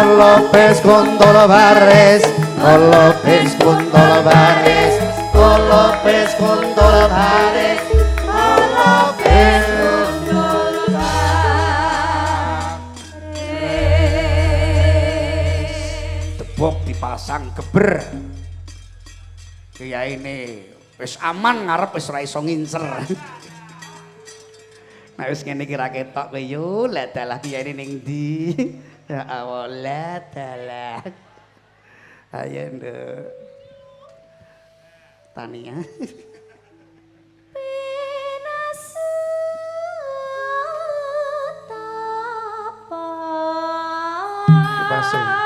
Lopez Kuntul Baris, Lopez Kuntul Baris, Lopez Kuntul Baris, Lopez Kuntul Baris. Tebok dipasang geber. Kiai ini wis aman ngarep wis ora iso ngincer. Nah wis ngene iki ra ketok kowe yo, lah dalah kiai ning ndi? Ya Allah, la dalah. Ayo nduk. Tania. Pasang.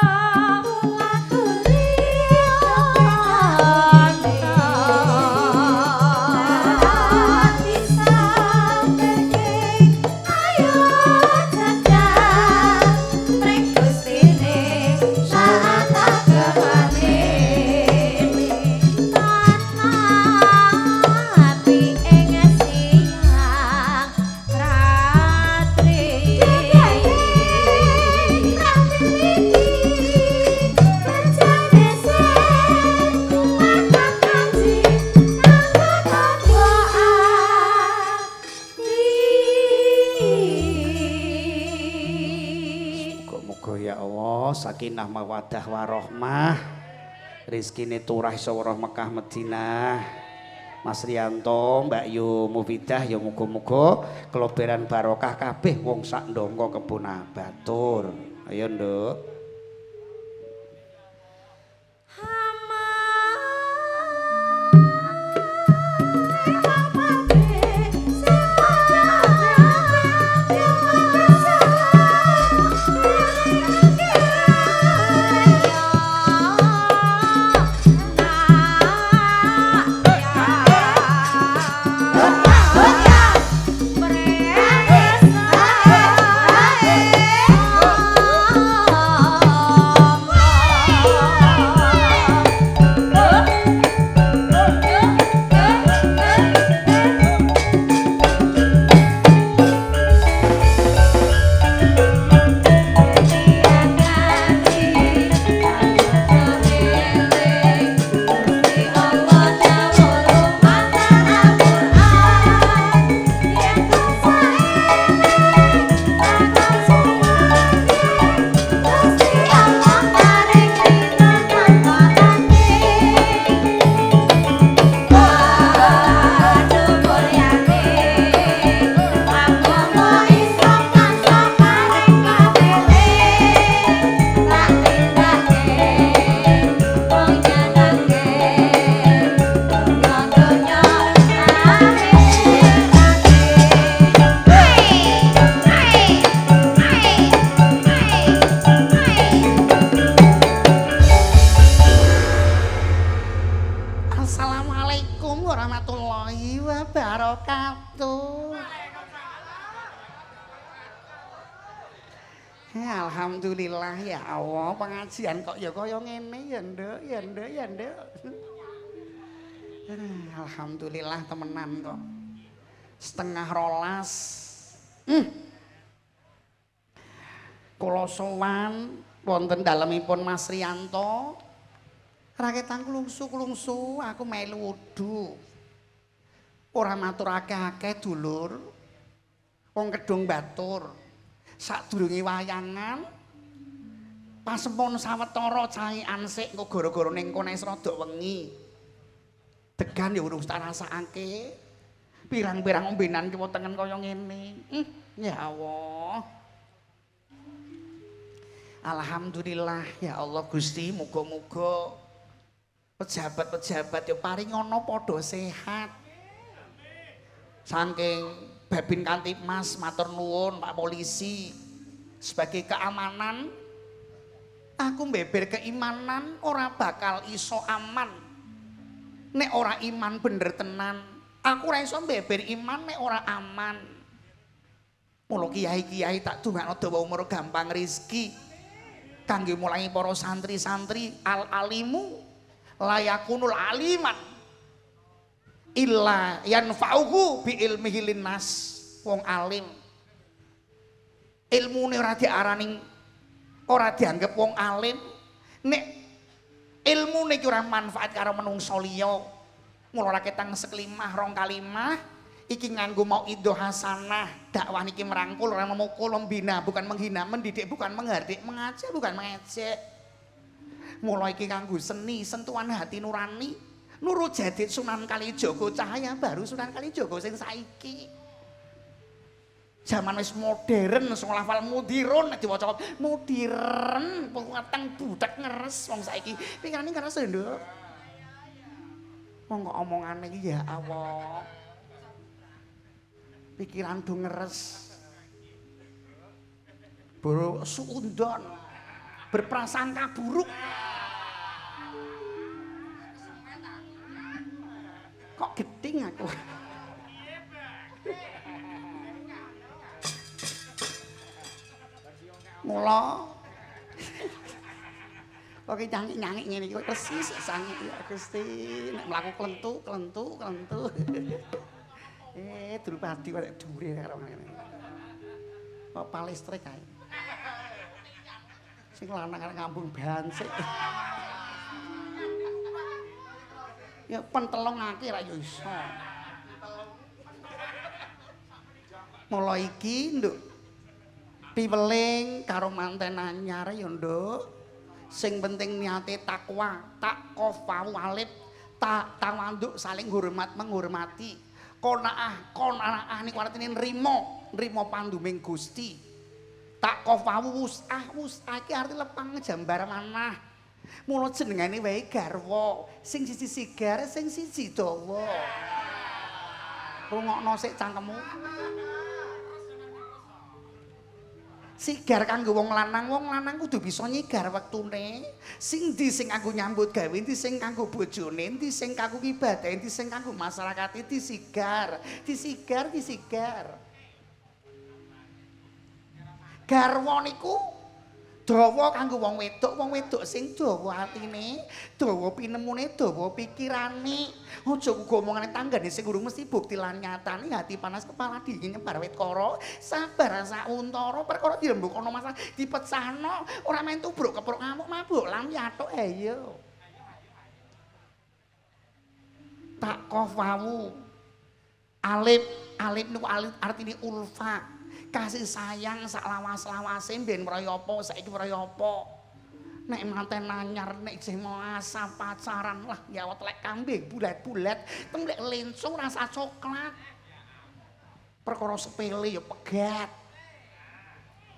Sakinah mawadah warohmah, rizkine turah sawara Mekah Madinah. Mas Rianto, Mbak Yu Mufidah ya muga-muga keloberan barokah kabeh wong sak ndonga kebun batur. Ayo nduk. Alhamdulillah ya Allah, pengajian kok ya kaya ngene ya nduk, ya nduk, ya nduk. Alhamdulillah temenan kok. Setengah rolas. Kula sowan wonten dalemipun Mas Rianto. Raketan klungsu-klungsu aku melu wudu. Ora matur akeh-akeh dulur. Wong kedung batur. Sadurunge wayangan pasempon sawetara cahikan sik engko gara-gara ning kono wis rada wengi. Degan ya urung tak rasakake. Pirang-pirang ombenan kiwa tengen kaya ngene. Ya Allah. Alhamdulillah ya Allah Gusti, muga-muga pejabat-pejabat ya paring ana padha sehat. Saking Babin Kantipmas matur nuwun Pak Polisi sebagai keamanan aku beber keimanan ora bakal iso aman nek ora iman bener tenan. Aku ora iso beber iman nek ora aman. Mula kiai-kiai tak dongakno dawa umur gampang rezeki kangge mulai para santri-santri al-alimu layakunul aliman illa yanfa'uhu bi ilmihi linnas. Wong alim ilmune ora diarani ora dianggep wong alim. Nek ilmune iki ora manfaat karo menungso liya. Mula ora ketang seklimah rong kalimah iki nganggo mau ido hasanah. Dakwah niki merangkul ora memukul membina bukan menghina, mendidik bukan menghardik, mengajak bukan mengejek. Mula iki kanggo seni sentuhan hati nurani. Nurul Jadid Sunan Kalijaga cahaya baru Sunan Kalijaga sing saiki. Zaman wis modern sing lafal mudirun nek diwaca modern pengateng budak ngeres wong saiki pikirane ngeres lho. Monggo omongane iki ya Allah. Pikiran do ngeres. Boro suudon berprasangka buruk. Kok geding aku. Mula kok nyangik-nyangik ngene iki kok persis sangit ya Gusti nek mlaku klentu. Drupadi kok dhuwure karo ngene. Kok palistrik kae. Sing lanang arek ngambung bansik. Ya pentelongake ra yo iso. Mula iki, Nduk. Piweling karo manten anyar ya nduk sing penting niate takwa takwa walib tawanduk saling hormat menghormati qanaah niku artine nrimo panduming Gusti takwa wusah iki arti lepang jambar manah mula jenengane wae garwa sing siji sigar sing siji dawa rungokno sik cangkemmu. Sigar kanggo wong lanang kudu bisa nyigar wektune. Sing ndi sing kanggo nyambut gawe, ndi sing kanggo bojone, ndi sing kanggo ibadah, ndi sing kanggo masyarakat disigar. Garwa niku dawa kanggo wong wedok sing dawa atine, dawa pinemune, dawa pikirane. Aja uga omongane tanggane sing urung mesti bukti lan nyatane hati panas kepala dingin nyebar wit kara, sabar sauntara perkara dirembuk ana masalah dipecahno, ora main tubruk kepruk ngamuk mabuk lam yatuk ayo. Tak kofawu. Alif niku artine ulfa. Kasih sayang sak lawas-lawase mbiyen meraya apa saiki meraya apa nek manten anyar nek isih mau asah pacaran lah nyawet lek kambing bulat-bulat temlek lensung rasa coklat perkara sepele ya pegat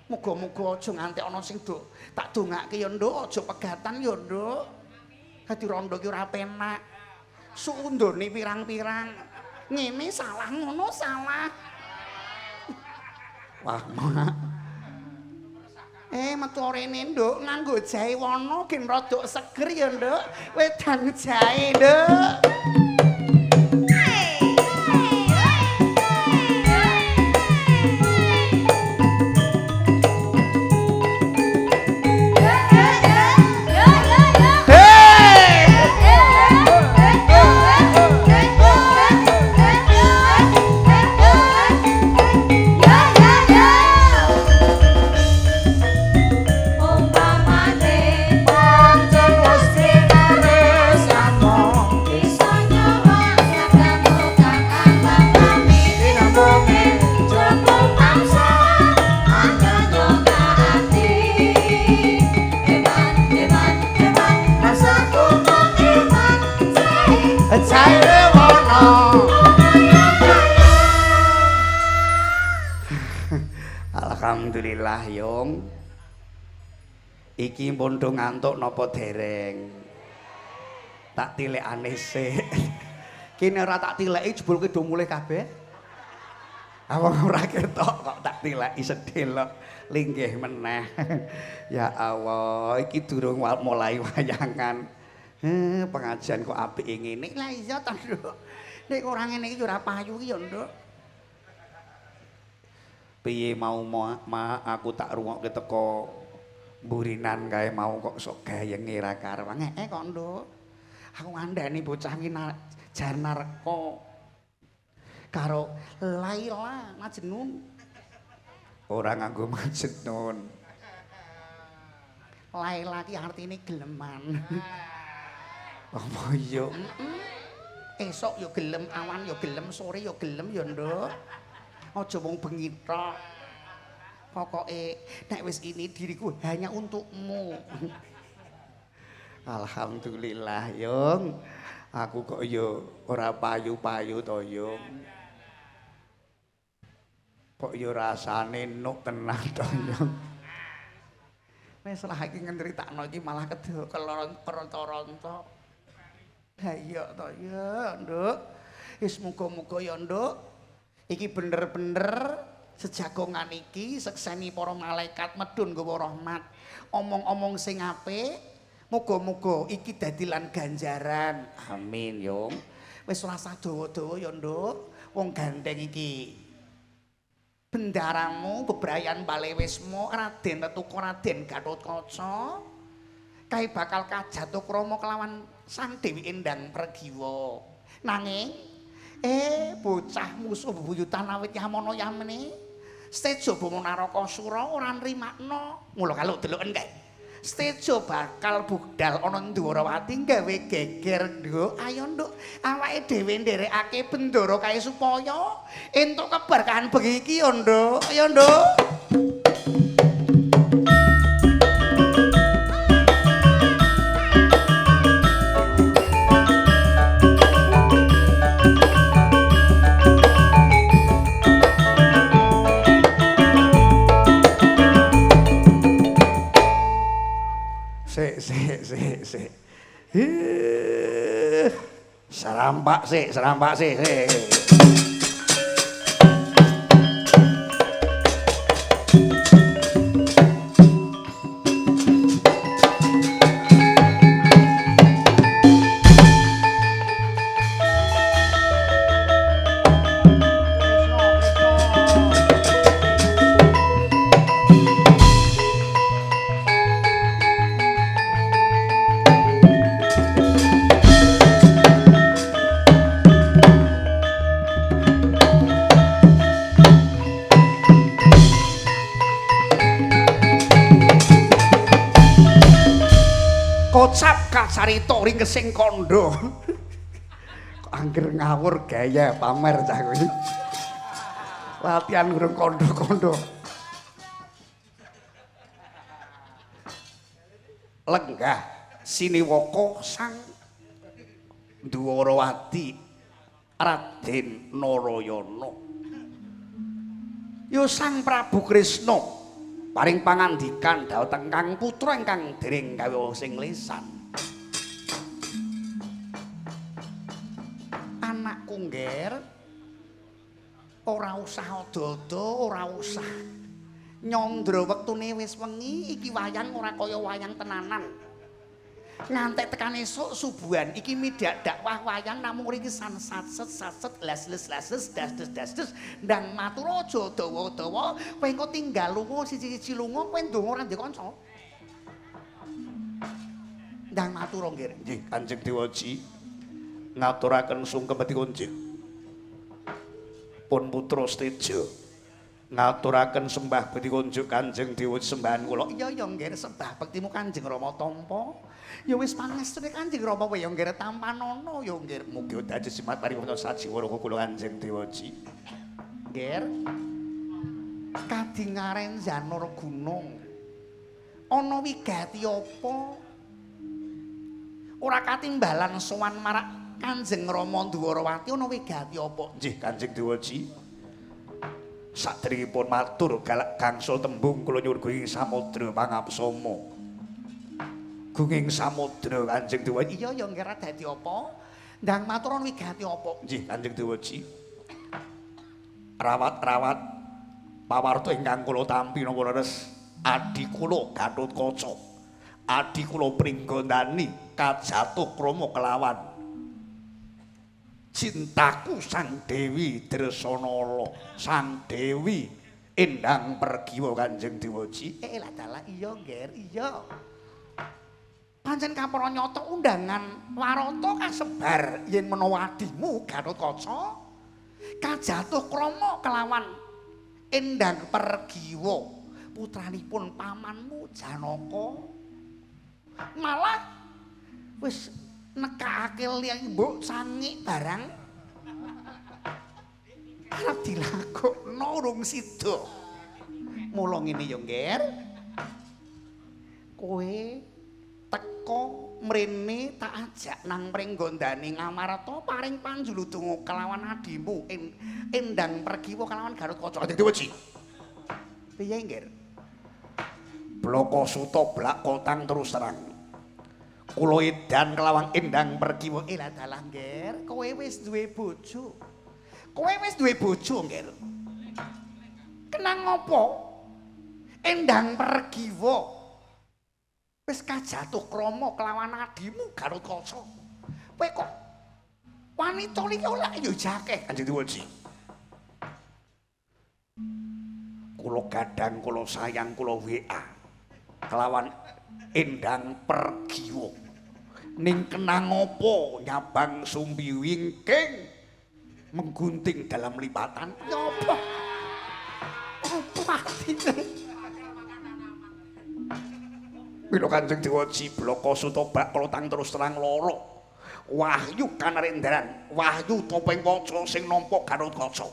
muga-muga aja nganti ana sing tak dongake ya nduk aja pegatan ya nduk dadi rondo ki ora penak suundone pirang-pirang ngene salah ngono salah. Wah, mak. Metu rene, Nduk, nganggo jahe wana gen rada seger ya, Nduk. Wedang jahe, Nduk. Alhamdulillah Yung. Iki pun do ngantuk napa dereng? Tak tilekane sik. Kene ora tak tileki jebulke do mulih kabeh. Awang ora ketok kok tak tileki sedelok linggih meneh. Ya Allah, iki durung mulai wayangan. Pengajian kok apik ngene. Lah iya ta, Nduk. Nek ora ngene iki ora payu iki ya, Nduk. Piye mau aku tak rungokke teko mburinan kae mau kok sok gayenge ra karep. Kok Nduk. Aku ngandani bocah ki Janareka karo Laila Majnun. Ora nganggo Majnun. Laila ki artine geleman. Apa iya? Esok yo gelem, awan yo gelem, sore yo gelem yo, Nduk. Aja wong bengi tok. Pokoke nek wis ini diriku hanya untukmu. Alhamdulillah, Yung. Aku kok yo ora payu-payu to, Yung. Kok yo rasane nuk tenan to, Yung. Wis lah iki ngritakno iki malah keronto-ronto. Ha iya to ya, Nduk. Wis muga-muga ya, Nduk. Iki bener-bener sejagongan iki sekseni para malaikat medun nggawa rahmat. Omong-omong sing apik, muga-muga iki dadi lan ganjaran. Amin, Yung. Wis ora usah dawa-dawa ya, Nduk. Wong gandeng iki bendaramu bebrayan Balewismu Raden Tetuko Raden Gatotkaca kae bakal kajatukrama kelawan Sang Dewi Endang Pergiwa. Nanging bocah musuh bebuyutan awit yamono yamene Stejo Bama Narakasura ora nrimakno. Mula kalau deloken kae. Stejo bakal budal ana Ndwarawati gawe geger, Nduk. Ayo, Nduk, awake dhewe nderekake bendara kae supaya entuk keberkahan bengi iki ya, Nduk. Ayo, Nduk. Sik. Serampak sik. Kocap kacarita ringkesing kandha. Kok angger ngawur gaya pamer cah kuwi. Latihan urung kandha-kandha. Lenggah siniwaka Sang Dwarawati Raden Narayana. Ya Sang Prabu Kresna paring pangandikan dhateng Kang putra ingkang dereng gawe sing lisan. Anakku ngger ora usah ada-ada, ora usah nyandra wektune wis wengi, iki wayang ora kaya wayang tenanan. Ngantek tekan esuk subuhan iki midak dakwah wayang namung ringkesan satset las-les das-des ndang matur aja dawa-dawa kowe engko tinggal lunga siji-siji lunga kowe ndonga ora ndek kanca. Ndang matur nggih Kanjeng Dewaji ngaturaken sungkem Kanjeng pun putra Stejo ngaturaken sembah bekti kunjuk Kanjeng Dewa sembahan kula. Iya ya nggih sembah bektimu Kanjeng Rama tampa. Ya wis pangestune Kanjeng Rama wae ya nggih tampanana ya nggih mugi dados simat pariwara sajiwa kula Kanjeng Dewaji. Nggih. Kadingaren Janur Gunung. Ana wigati apa? Ora katimbalan sowan marak Kanjeng Rama Dwarawati ana wigati apa? Nggih Kanjeng Dewaji. Saderengipun matur galak gangsul tembung kula nyuwun gunging samudra pangapsama. Gunging samudra Kanjeng Dewaji. Iya ya nggih dadi apa? Ndang matur wigati apa? Nggih Kanjeng Dewaji. Rawat-rawat pawarta ingkang kula tampi napa leres adi kula Gatotkaca. Adi kula Pringgandani kajatukrama kelawan cintaku Sang Dewi Dresanala, Sang Dewi Endang Pergiwa Kanjeng Dewaji. Lah dalah iya nggih, iya. Pancen kapara nyata undangan warata kasebar yen menawa adimu Gatotkaca kajatuh krama kelawan Endang Pergiwa, putranipun pamanmu Janaka. Malah wis nekake liyang mbok sangik barang arep dilakokno urung sida. Mula ngene ya, Ngger. Kowe teko mrene tak ajak nang mring gondane Ngamarta paring panjuludunga kelawan adimu Endang Pergiwa kelawan Garutkaca. Dadi weji. Piye, Ngger? Bloko Suta blak kotang terus terang. Kula edan kelawan Endang Pergiwa. Lah dalah, Ngger, kowe wis duwe bojo. Kowe wis duwe bojo, Ngger. Kenang ngopo? Endang Pergiwa wis kajatuh krama kelawan adimu Garutkaca. Kowe kok wanita iki ora yo jakeh Kanjeng Dewaji. Kula gadang, kula sayang, kula WA kelawan Endang Pergiwa. Ning kenang apa nyabang sumbi wingking menggunting dalam lipatan. Napa? Apa artine? Mila Kanjeng Dewaji Bloko Suta bak klotang terus terang loro. Wahyu Kanarendaran, Wahyu Topeng Waca sing nampa Garutkaca.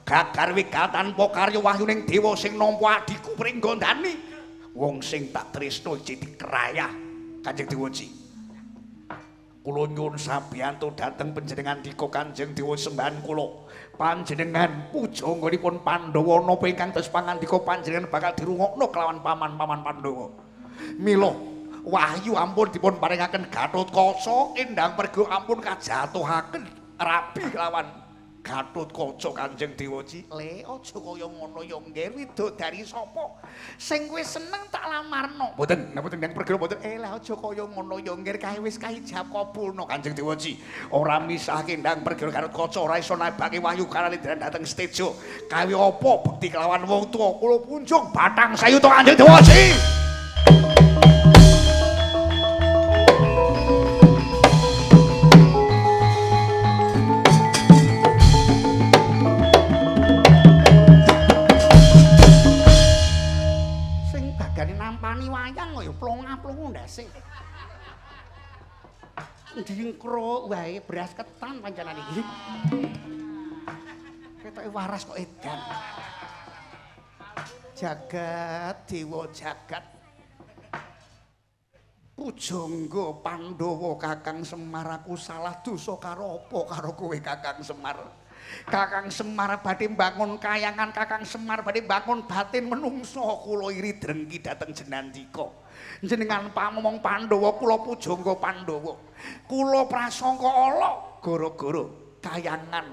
Gagar wigatan tanpa karya wahyuning dewa sing nampa adiku Pringgondani. Wong sing tak tresno iki dikerayah Kanjeng Dewaji. Kula nyuwun sabiyantu dhateng panjenengan dika Kanjeng Dewa sembahan kula. Panjenengan pujangganipun Pandhawa napa ingkang dos pangandika panjenengan bakal dirungokno kelawan paman-paman Pandhawa. Mila wahyu ampun dipun paringaken Gatotkaca, Endang Pergiwa ampun kajatuhaken rabi kelawan Gatotkaca Kanjeng Dewaji. Le aja kaya ngono ya, Ngger. Widodari sapa sing kowe seneng tak lamarno? Mboten, mboten Endang Pergiwa mboten. Lah aja kaya ngono ya, Ngger. Kae wis kaijab kabulno Kanjeng Dewaji. Ora misahke Endang Pergiwa Gatotkaca, ora iso nabake wahyu Kanarendaran dhateng stejo. Kawi apa bekti kelawan wong tuwa kula punjung Batang Sayuta Kanjeng Dewaji. Nampani wayang kaya plong-plong ndase. Dingkro wae beras ketan panjenengan iki. Ketoke waras kok edan. Jagat dewa jagat. Pujangga Pandhawa Kakang Semar, aku salah dosa karo apa karo kowe Kakang Semar? Kakang Semar badhe mbangun kayangan, Kakang Semar badhe mbangun batin menungso. Kula iri drengki dhateng Jenandika. Jenengan pamomong Pandhawa, kula pujangga Pandhawa. Kula prasangka ala gara-gara kayangan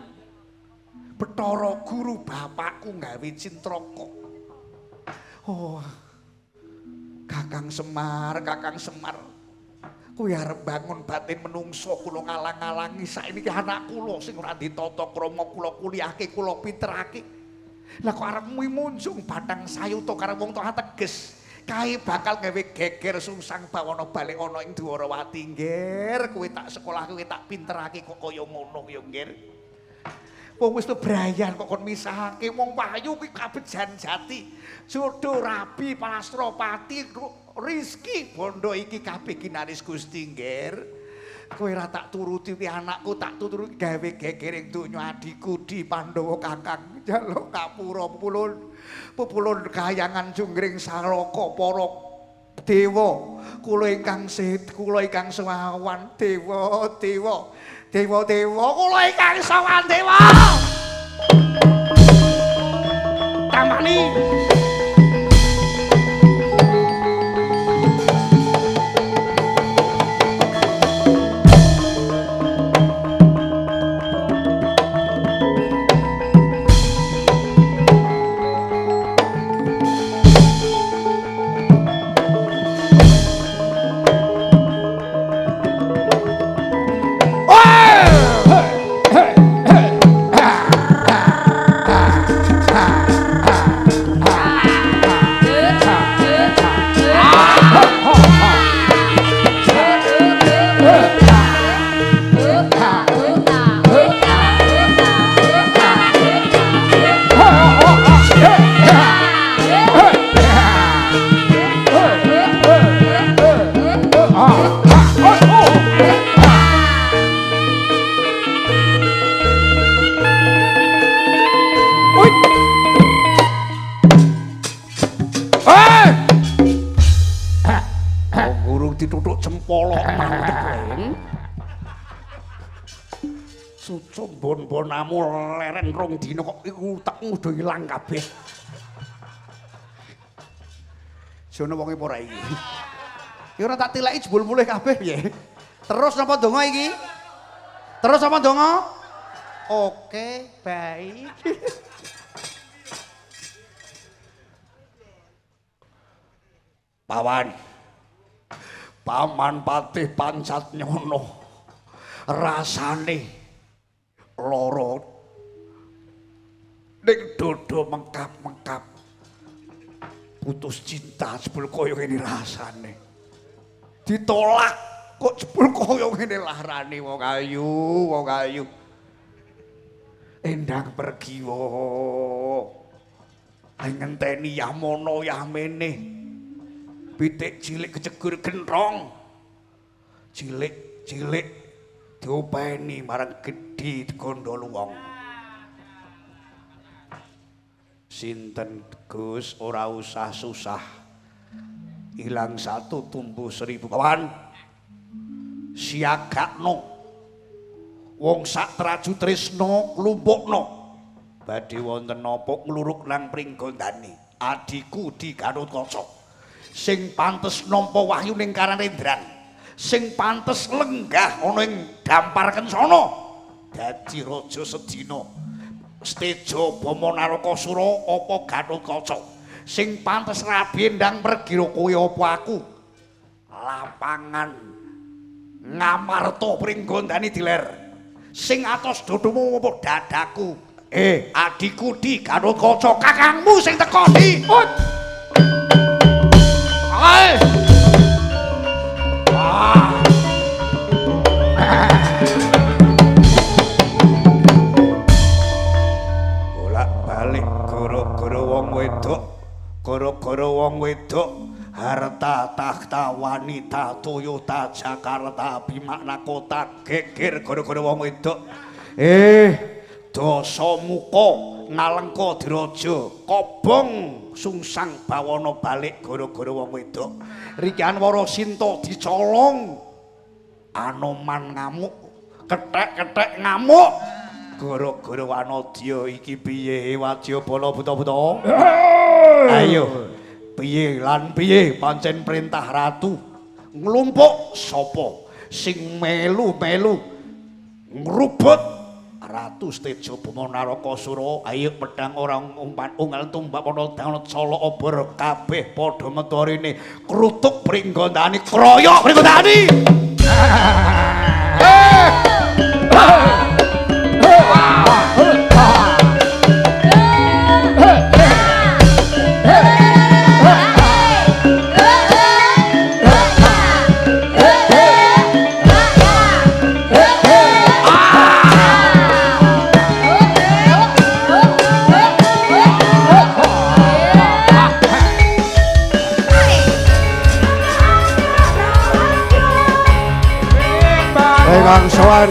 Bathara Guru bapakku gawe Cintraka. Oh, Kakang Semar, Kakang Semar. Kowe arep bangun batin menungso, kula ngalang-alangi saiki anak kula sing ora ditata krama kula kuliahke, kula pinterake. Lah kok arep munjung Batang Sayuta karo wong tok ateges. Kae bakal gawe geger sungsang bawana balik ana ing Dwarawati, Ngger. Kowe tak sekolah, kowe tak pinterake kok kaya ngono ya, Ngger. Wong wis bebrayan kok kon misahake wong payu kuwi kabejan jati. Jodoh Rabi Palastropati Rizki bondo iki kabeh kinaris Gusti, Ngger. Kowe ora tak turuti wi anakku, tak turuti gawe gegering donya adiku di Pandhawa Kakang. Jaluk kapura pupulun kayangan junggring salaka para dewa. Kula ingkang sehat, kula ingkang sawan dewa kula ingkang sawan dewa. Tamani cucu bon-bonamu leren rong dina kok iku utekmu do ilang kabeh. Jono wong apa ora iki? Iki ora tak tileki jebul mulih kabeh piye? Terus napa donga iki? Terus apa donga? Oke, baik. Pawan. Paman Patih Pancat Nyono. Rasane lara. Ning dodo mengkap-mengkap. Putus cinta jebul kaya ngene rasane. Ditolak kok jebul kaya ngene larane wong ayu, wong ayu. Endang pergi wo. Aing ngenteni yah mono yah meneh. Pitik cilik kecegur genthong. Cilik-cilik diopeni marang gedhi digondol wong. Sinten Gus ora usah susah. Ilang satu tumbuh 1000 kawan. Siagakno. Wong sak traju tresna nglumpukno. Badhe wonten napa ngluruk nang Pringgondani. Adiku di Gatotkaca. Sing pantes nampa wahyu ning Karangendran. Sing pantes lenggah ana ing Dampar Kencana. Dadi raja sedina. Steja Bama Narakasura apa Gatotkaca. Sing pantes rabi ndang pergira kowe apa aku. Lapangan Ngamarta Pringgondani diler. Sing atos dodomu apa dadaku. Adiku di Gatotkaca kakangmu sing teko di. Ae. Bolak-balik gara-gara wong wedok. Gara-gara wong wedok. Harta takhta wanita Toyota Jakarta Bimakna kota geger gara-gara wong wedok. Dosa muka ngalengka diraja kobong sungsang bawana balik gara-gara wong wedok. Riki Anwara Sinta dicolong Anoman ngamuk kethek-kethek ngamuk gara-gara Wanadya iki piye Wadyabala buta-buta. Ayo piye lan piye pancen perintah ratu nglumpuk sapa sing melu-melu ngrubut Ratu Steja Bama Narakasura. Ayo pedang orang umpan unggal tumbak ana dangot sala obor kabeh padha metu rene krutuk Pringgondani kroyok Pringgondani. Kang Sowan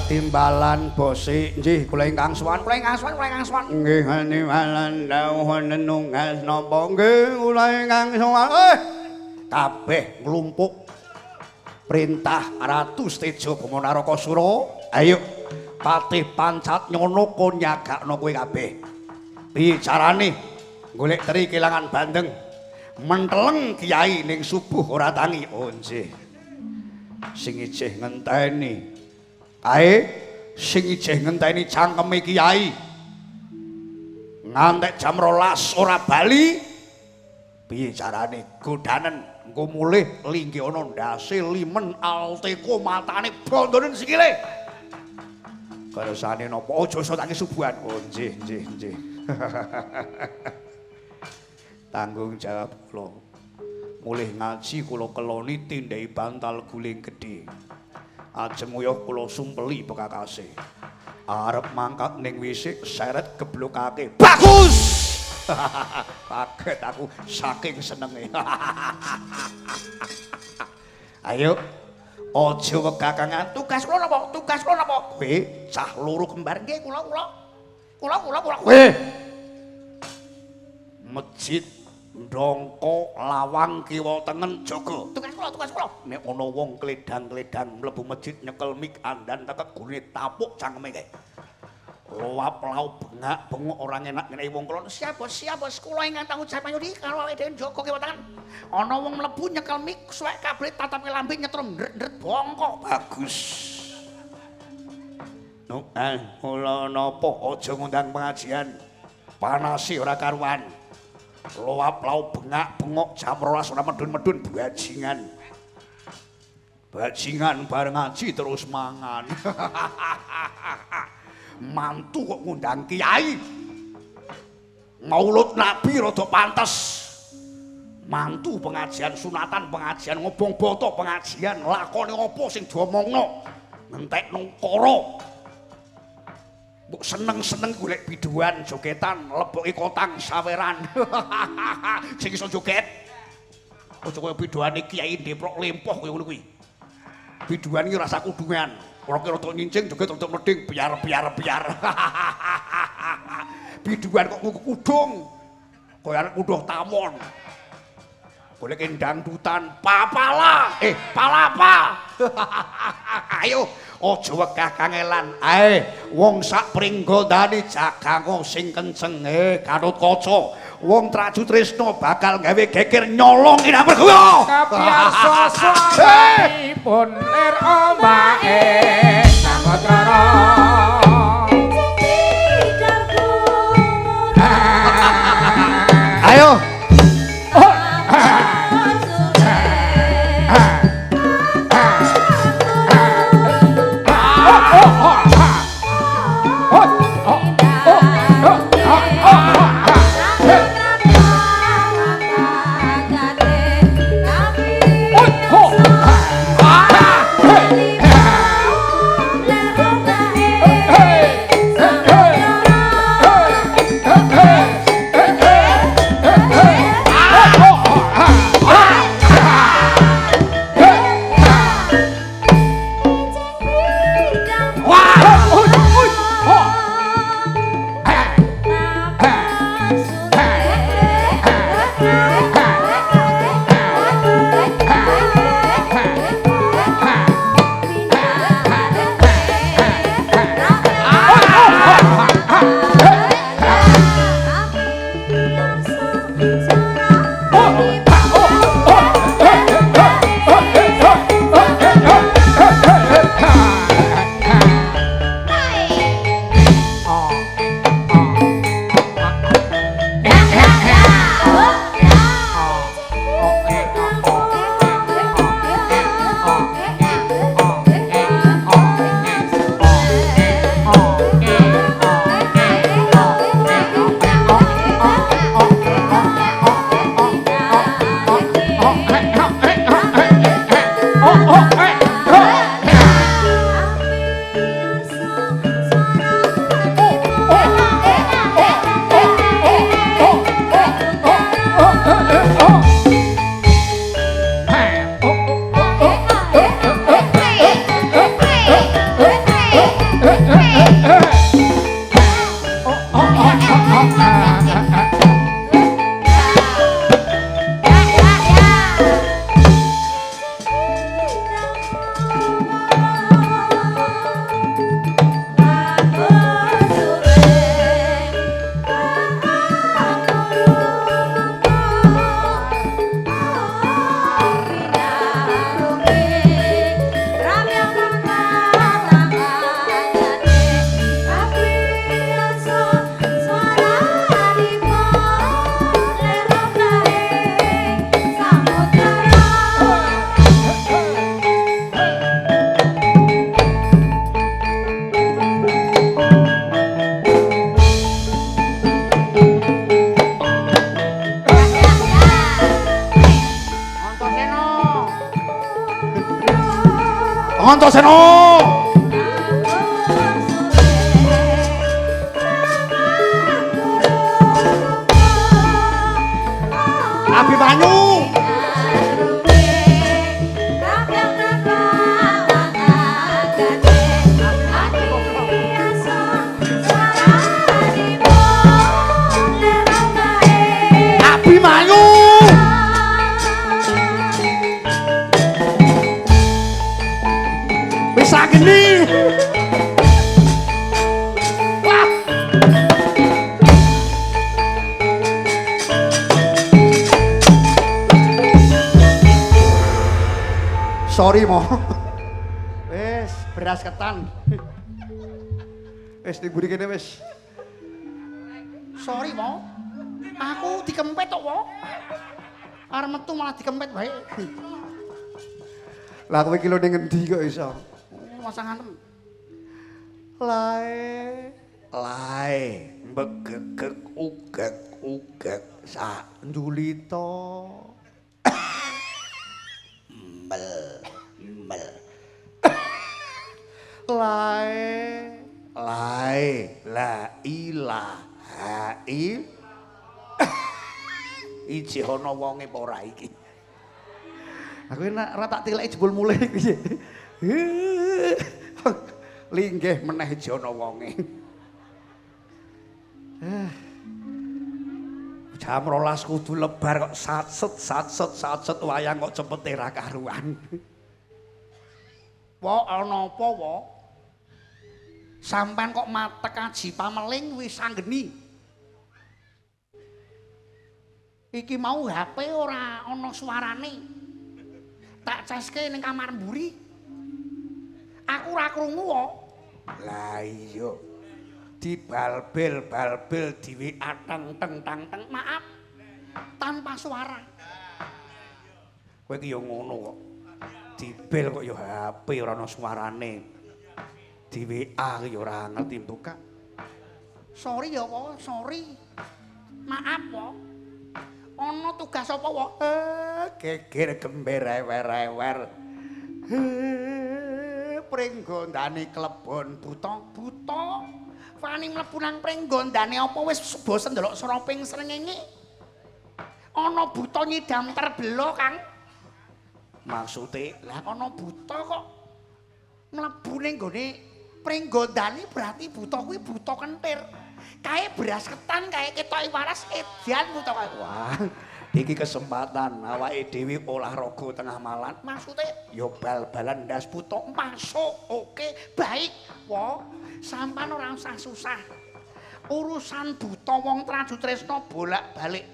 timbalan bose nggih kula ingkang sowan nggih timbalan dawuh nenunggal napa nggih kula ingkang sowan kabeh nglumpuk perintah Ratu Steja Bama Narakasura. Ayo Patih Pancat Nyono kon nyagakno kowe kabeh. Piye carane golek teri kelangan bandeng menteleng kiai ning subuh ora tangi. Oh nggih sing ijeh ngenteni ae sing ijeh ngenteni cangkeme kiai ngantek jam 12 ora bali Piye carane godanen engko mulih linggih ana ndase limen alteko matane bondonen sikile. Karsane napa aja iso tak subuhan. Oh nggih nggih nggih. Tanggung jawab kula. Mulih ngaji kula keloni tindai bantal guling gedhe. Ajeng uyah kula sumpeli bekakase. Arep mangkat ning wisik seret geblokake. Bagus. Kaget aku saking senenge. Ayo aja wegagangan tugas kula napa? Tugas kula napa? Kowe cah loro kembar nggih kula. Kowe masjid Ndongko lawang kiwa tengen jaga. Tugas kula. Nek ana wong kledang-kledang mlebu masjid nyekel mik andan tekek gune tapuk cangkeme kae. Luap lau bengak orang enak ngene wong kula. Siap bos kula ingkang tanggung jawab ayo karo awake dhewe jaga kiwa tengen. Ana wong mlebu nyekel mik suwek kabeh tatapi lambe nyetrum ndret bongkok. Bagus. Kula napa aja ngundang pengajian. Panasi ora karuan. Luap lau bengak-bengok jam 12 ora medun-medun bajingan bareng ngaji terus mangan. Mantu kok ngundang kiai maulud nabi rada pantes. Mantu pengajian sunatan, pengajian ngobong boto, pengajian lakone apa sing diomongno ngentekno kara. Mbok seneng-seneng golek biduan jogetan leboke kotang saweran. Sing iso joget. Aja kaya biduane Kiai Deprok Lempoh kaya ngono kuwi. Biduan iki rasa kudungan. Ora kira tok nyincing joget tok medhing biar. Biduan kok kudung. Kaya arek kuduh tamon. Golek dangdutan papala. Palapa. Ayo aja wegah kangelan. Ae wong sak pringgondane jagango sing kenceng Gatut Kaca. Wong Traju Tresna bakal gawe geger nyolong ing perguya. Kabiasa swanipun lir omake Samodra. Ayo. Antasena. Abimanyu. Abimanyu. Wis geni. Wah. Sorry mo. Wis beras ketan. Wis diburi kene wis. Sorry mo. Aku dikempet kok wo. Arep metu malah dikempet bae. Lah kowe iki lho ning endi kok iso? Masa ngantem. Lae begegek ugek sak njulita. Mel. Lae la ilaha Iji ana wonge apa ora iki. Aku enak ora tak tileki jebul mulih piye. Linggih meneh iji ana wonge. Jam 12 kudu lebar kok satset wayang kok cepete ra karuan. Wo ana apa wo? Sampan kok matek aji pameling wis sanggeni. Iki mau HP ora ana suarane. Tak caske ning kamar mburi. Aku ora krungu kok. Lah iya. Dibalbel diwi ateng teng maaf. Tanpa suara. Kowe iki yo ngono kok. Dibel kok yo HP ora ana suarane. Di WA yo ora ngerti buka. Sorry ya apa? Sorry. Maaf kok. Ana tugas apa wae? Geger gember ewer-ewer. Pringgondane klebon buta. Wani mlebu nang pringgondane apa wis bosen ndelok sroping srengenge. Ana buta nyidam terbelo, Kang. Maksude, lah ana buta kok mlebu ning gone pringgondane berarti buta kuwi buta kentir. Kae beras ketan kae ketoki waras edan buta kae. Wah, iki kesempatan awake dhewe olahraga tengah malam. Maksude ya bal-balan ndas buta masuk. Oke, baik. Wah, sampean ora usah susah. Urusan buta wong Traju Tresna bolak-balik.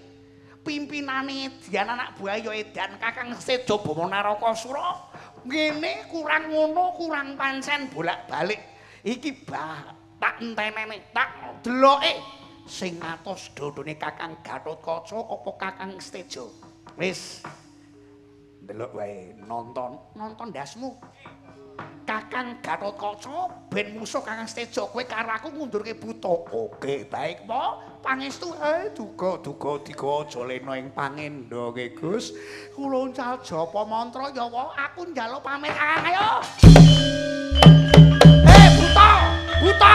Pimpinane Edian anak buah ya Edan Kakang Sejo Bama Narakasura. Ngene kurang ngono, kurang pancen bolak-balik. Iki tak entenene, tak deloke sing ngatos dodone Kakang Gatotkaca apa Kakang Sejo. Wis delok wae nonton ndasmu. Kakang Gatotkaca ben musuh Kakang Sejo, kowe karo aku ngundurke buta. Oke, baik po. Pangestu duga digawa aja lena ing pangenda ke Gus. Kula uncal japa mantra ya wa aku njaluk pamit Kakang ayo. Buta.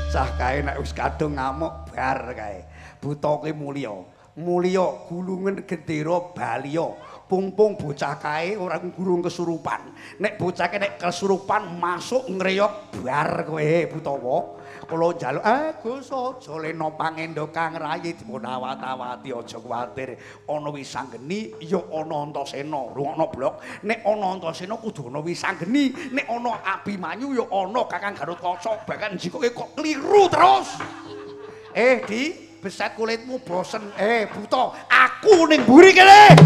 Cah kae nek wis kadung ngamuk bar kae. Buta kuwi mulya gulungen gendera Balia. Pungpung bocah kae ora gurung kesurupan. Nek bocah kae nek kesurupan masuk ngreyok bar kowe Butawa. Kula njaluk Gus aja lena pangenda Kang Rayi dipun awat-awati aja kuwatir. Ana Wisanggeni ya ana Antasena. Rungokno blok. Nek ana Antasena kudu ana Wisanggeni. Nek ana Abimanyu ya ana Kakang Gatotkaca. Bahkan jikoke kok kliru terus. Di beset kulitmu bosen. Buta, aku ning mburi kene.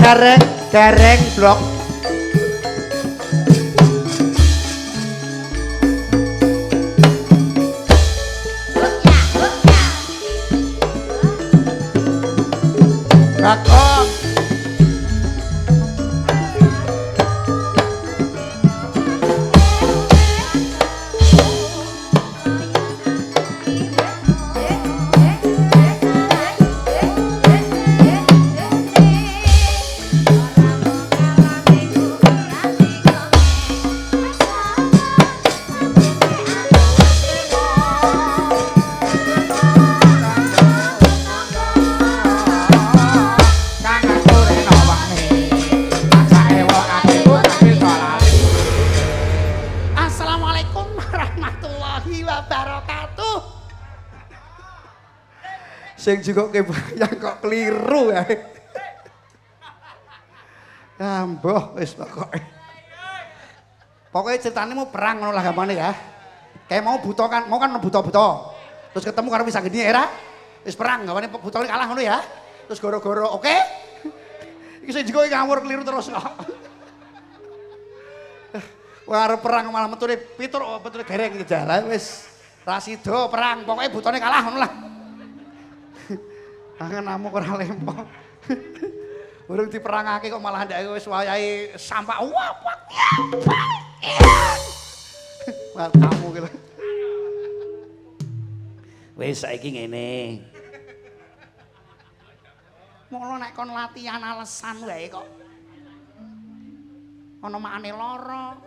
dereng blok. Kakak sing juga kebayang kok keliru ya. Ya mbah wis pokoke. Pokoke ceritane mau perang ngono lah gampane ya. Kayak mau buta kan, mau kan buta-buta. Terus ketemu karo wis geni era. Wis perang gampane buta kalah ngono ya. Terus goro-goro oke. Iki sing juga ngawur keliru terus kok. Wah arep perang malah metune pitur metune gereng iki jalan wis ra sida perang pokoke butane kalah ngono lah. Angen namu ora lempo. Urung diperangake kok malah ndake wis wayahe sampah. Wah, wah kamu gitu. Wis saiki ngene. Mula nek kon latihan alesan wae kok. Ana makane lara.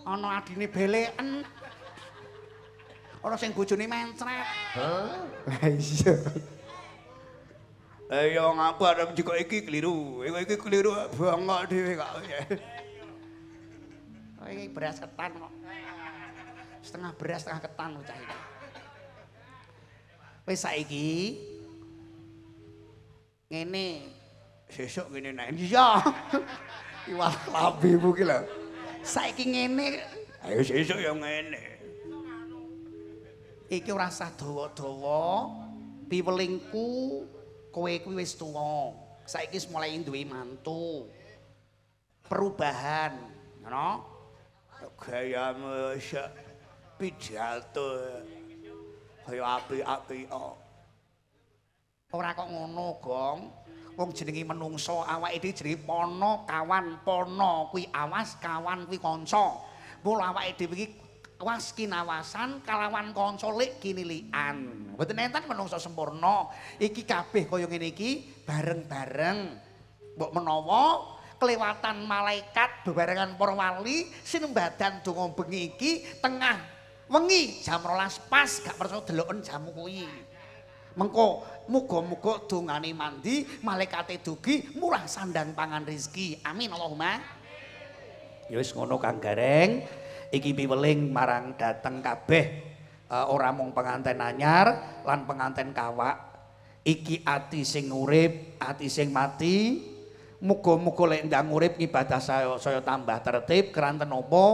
Ana adine beleken. Ana sing bojone mencret. Lah iya. Ayo ngaku arep jiko iki keliru. Iki keliru banget dhewe kok. Oh iki beras ketan kok. Setengah beras setengah ketan bocah iki. Wis saiki ngene. Sesuk ngene nek iya. Iwal labimu ki lho. Saiki ngene. Ayo sesuk ya ngene. Iki ora usah dawa-dawa. Piwelingku kowe kuwi wis tuwa. Saiki wis mulai duwe mantu. Perubahan, ngono. Gayamu sak pidato. Kaya apik-apik kok. Ora kok ngono, Gong. Wong jenenge menungso awake dhewe jenenge pono, kawan, pono kuwi awas, kawan kuwi kanca. Mula awake dhewe iki was kinawasan kalawan kanca lik kinilikan. Mboten enten menungso sempurna. Iki kabeh kaya ngene iki bareng-bareng. Mbok menawa kelewatan malaikat bebarengan para wali sinembadan donga bengi iki tengah wengi jam 12 pas gak perso deloken jamu kuwi. Mengko muga-muga dongane mandi malaikate dugi murah sandang pangan rezeki. Amin Allahumma. Ya wis ngono Kang Gareng. Iki piweling marang dateng kabeh ora mung penganten anyar lan penganten kawak. Iki ati sing urip, ati sing mati. Muga-muga lek ndang urip ibadah saya tambah tertib keranten apa?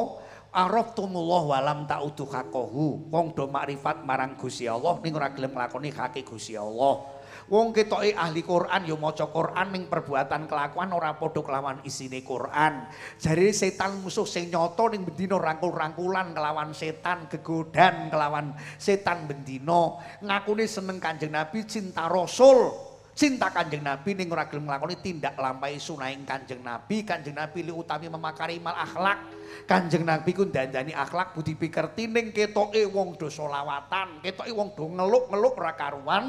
Araftumullah walam ta'udu haqqahu. Wong do makrifat marang Gusti Allah ning ora gelem nglakoni hake Gusti Allah. Wong ketoke ahli Quran ya maca Quran ning perbuatan kelakuan ora padha kelawan isine Quran. Jare setan musuh sing nyata ning bendina rangkul-rangkulan kelawan setan, gegodan kelawan setan bendina. Ngakune seneng Kanjeng Nabi, cinta Rasul. Cinta Kanjeng Nabi ning ora gelem nglakoni tindak lampahi sunahing Kanjeng Nabi. Kanjeng Nabi li utami memakarimal akhlak. Kanjeng Nabi ku ndandani akhlak budi pikerti ning ketoke wong do selawatan, ketoke wong do ngeluk-ngeluk ora karuan.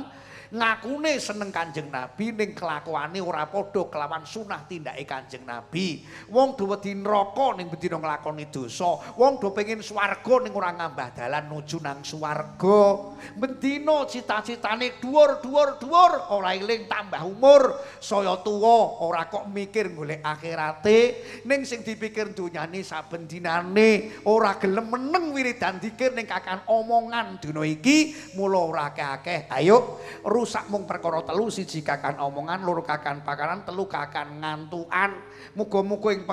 Ngakune seneng Kanjeng Nabi ning kelakuane ora padha kelawan sunah tindake Kanjeng Nabi. Wong do wedi neraka ning bendina nglakoni dosa, wong do pengin swarga ning ora ngambah dalan nuju nang swarga. Bendina cita-citane dhuwur-dhuwur ora eling tambah umur, saya tuwa ora kok mikir golek akhirate, ning sing dipikir donyane saben dinane, ora gelem meneng wiridan dzikir ning kakan omongan dina iki, mula ora akeh-akeh. Ayo rusak mung perkara telu, siji kakan omongan, loro kakan pakaran, telu kakan ngantukan. Muga-muga ing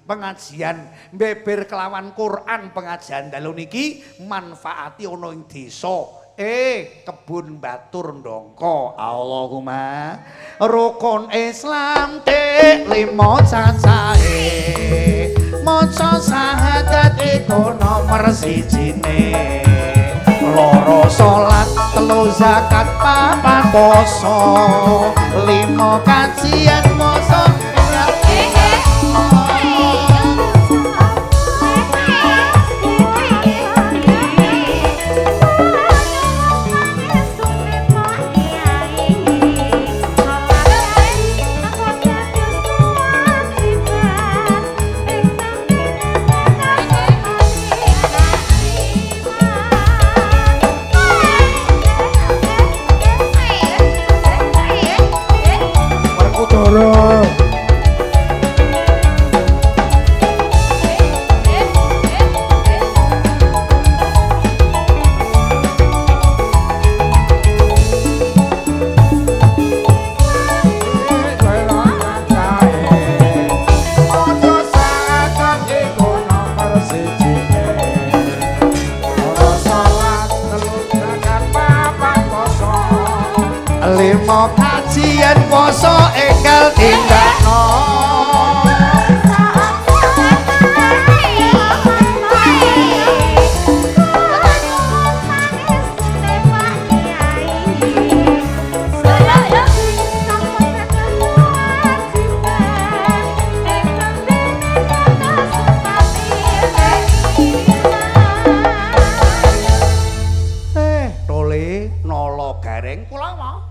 pengajian beber kelawan Quran pengajian dalu niki manfaati ana ing desa kebun batur ndongko Allahumma rukun Islam tek limo cacahe maca syahadat iku nomor sijine loro salat telu zakat papat poso limo kajian maca limo kajian poso enggal tindakno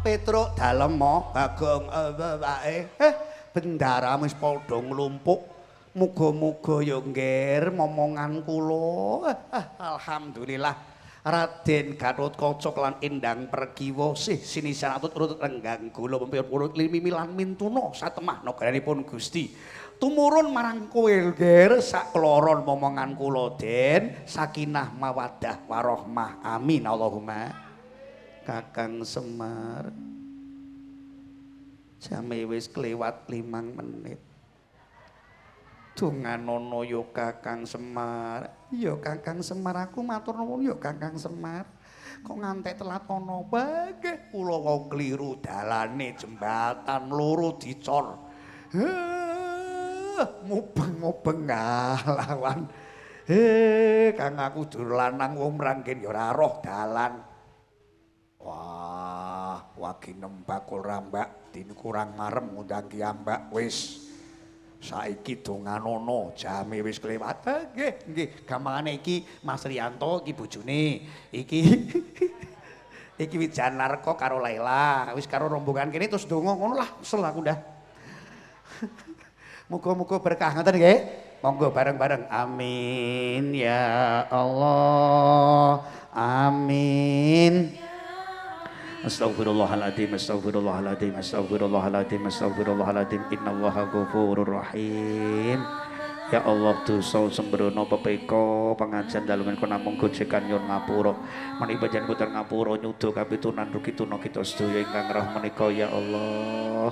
Petruk dalem Bagong wae bendara wis padha nglumpuk muga-muga ya ngger momongan kula alhamdulillah Raden Gatotkaca lan Endang Pergiwa sini sanatut urut renggang kula pempurut limilan mintuna satemah nagaranipun Gusti tumurun marang kowe ngger sak kloron momongan kula Den sakinah mawaddah warahmah amin Allahumma Kakang Semar jame wis kelewat 5 menit donganono ya Kakang Semar ya Kakang Semar aku matur nuwun ya Kakang Semar kok ngantek telat ana bageh kula wau kliru dalane jembatan loro dicor mubeng-mubeng lawan kang aku dur lanang wong mranggen ya ora roh dalan. Wah, wagi nembak rambak din kurang marem ngundang kiambak wis. Saiki donganono jame wis kelewat. Nggih, nggih. Gampangane iki Mas Riyanto iki bojone. Iki iki Wijanarko karo Laila. Wis karo rombongan kene terus donga ngono lah, kesel aku dah. Muga-muga berkah ngoten nggih. Monggo bareng-bareng. Amin ya Allah. Amin. Astaghfirullahaladzim, astaghfirullahaladzim, astaghfirullahaladzim, astaghfirullahaladzim. Innallaha ghafurur rahim. Ya Allah dosa sembrono pepeka pangajian dalungan kono namung gojekan nyuwun ngapura. Manibajan puter ngapura nyuda kapitunan rugi tuna kita sedaya ingkang rah menika ya Allah.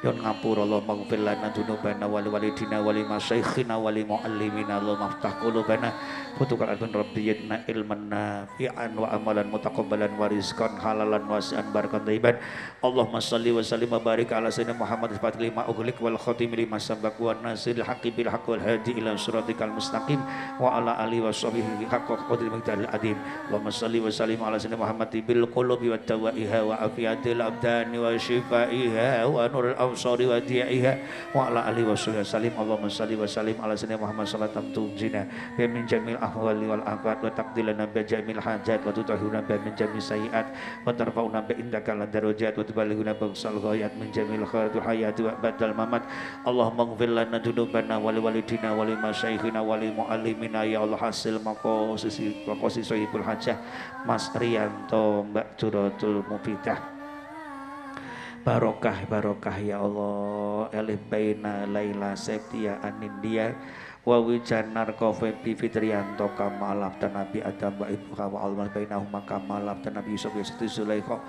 Yon ngapura Allah maghfir lana dzunubana wal walidina wal masyayikhina wal muallimina Allah maftah qulubana futukal albun rabbiyatna ilman nafi'an wa amalan mutaqabbalan wa rizqan halalan wasi'an barakan thayyiban Allahumma shalli wa sallim wa barik ala sayyidina Muhammad fatil lima ughliq wal khatim lima sabaq wa nasiril haqqi bil haqqi wal hadi ila siratikal mustaqim wa ala alihi wa sahbihi haqqa qadri miqdaril adim Allahumma shalli wa sallim ala sayyidina Muhammad bil qulubi wat dawaiha wa afiyatil abdani wa shifaiha wa nuril absari wa diaiha wa ala alihi wa sallim Allahumma shalli wa sallim ala sayyidina Muhammad sallallahu tunjina bi min jamil ahwali wal afat wa taqdilana bi jamil hajat wa tutahhiruna bi min jamil sayiat wa tarfa'una bi indaka la darajat wa tubalighuna bi sal ghayat min jamil khairat hayat wa badal mamat Allahumma ighfir lana dzunubana wa liwalidina wa limasyayikhina wa limuallimina ya Allah hasil maqasid sahibul hajah Mas Riyanto Mbak Juratul Mufidah barokah barokah ya Allah elih baina Laila Septia Anindia wa wijanar Febi Fitriyanto kama alaf dan Nabi Adam wa Ibu Hawa Allah bainahuma kama alaf dan Nabi Yusuf Yusuf Zulaikha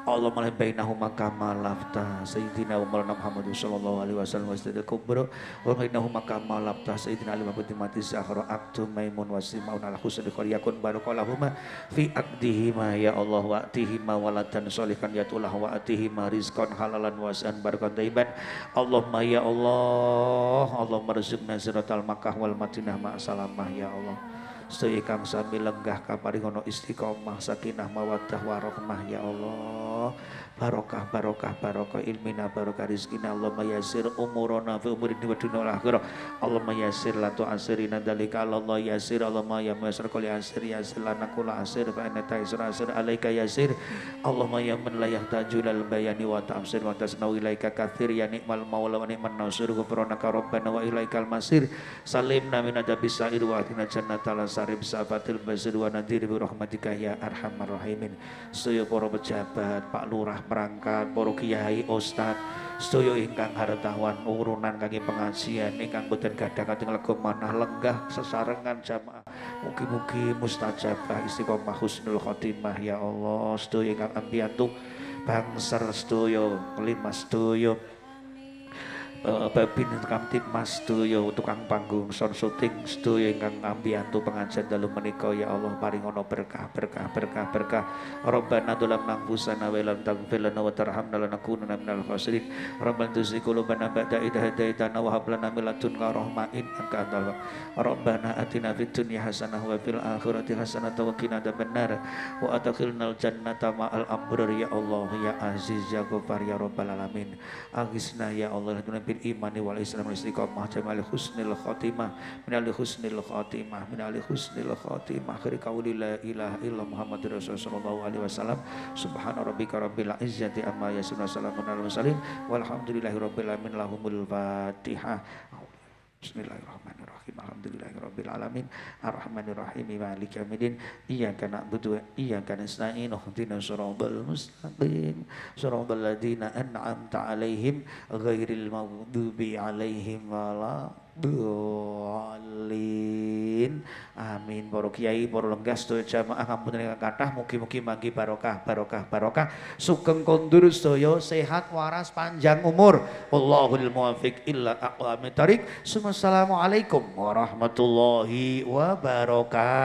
Allahumma bainahuma kama lafta sayyidina wa maulana Muhammad sallallahu alaihi wasallam wa sallam kubra wa bainahuma kama lafta sayyidina Ali wa Fatimah Zahra aktu maimun wa simaun al husni qariyakun barakalahuma fi aqdihima ya Allah wa atihima walatan sholihan yatullah wa atihima rizqan halalan wasan barakan taiban Allahumma ya Allah Allahumma rizqna siratal Makkah wal Madinah ma salamah ya Allah sedaya kang sami lenggah kaparingono istiqomah sakinah mawaddah warahmah ya Allah barokah barokah barokah ilmina barokah rizkina Allahumma yasir umurana fi umurin wa dunya wal akhirah Allahumma yasir la tu'asirina dalika Allah yasir Allahumma ya muyassir qul yasir yasir lana kula asir fa inna ta'isra asir alaika yasir Allahumma ya man la yahtaju lal bayani wa ta'sir wa tasnau ilaika katsir ya ni'mal maula wa ni'man nasir ghufranaka rabbana wa ilaikal masir salimna min adabi sa'ir wa atina jannatal sarib safatil basir wa nadir bi rahmatika ya arhamar rahimin sedaya para pejabat Pak Lurah perangkat para kiai ustad sedaya ingkang hartawan urunan kangge pengajian ingkang boten gadah kating lega manah lenggah sesarengan jamaah mugi-mugi mustajabah istiqomah husnul khotimah ya Allah sedaya ingkang ambiyantu bangser sedaya kelima sedaya babin kamtipmas sedaya tukang panggung sound shooting sedaya ingkang ambiyantu pengajian dalu menika ya Allah paringono berkah berkah berkah berkah Rabbana dzalamna anfusana wa lam taghfir lana wa tarhamna lanakunanna minal khasirin Rabbana tuzigh qulubana ba'da idh hadaitana wa hab lana min ladunka rahmah innaka antal Rabbana atina fid dunya hasanah wa fil akhirati hasanah wa qina adzabannar wa adkhilnal jannata ma'al abrar ya Allah ya aziz ya ghafar ya rabbal alamin aghithna ya Allah imani wal islam wal istiqamah jamal husnil khotimah minal husnil khotimah minal husnil khotimah akhir qauli la ilaha illa Muhammadur Rasulullah sallallahu alaihi wasallam subhana rabbika rabbil izzati amma yasifun salamun alal mursalin walhamdulillahi rabbil alamin lahumul fatihah Bismillahirrahmanirrahim alhamdulillahirabbil alamin arrahmanirrahim maliki yaumiddin iyyaka na'budu wa iyyaka nasta'in ihdinas siratal mustaqim siratal ladzina an'amta 'alaihim ghairil maghdubi 'alaihim waladdallin amin para kiai para lenggah sedaya jamaah ngapunten ingkang kathah mugi-mugi manggi barokah barokah barokah sugeng kondur sedaya sehat waras panjang umur wallahul muwaffiq illa aqwamit thariq assalamualaikum warahmatullahi wabarakatuh.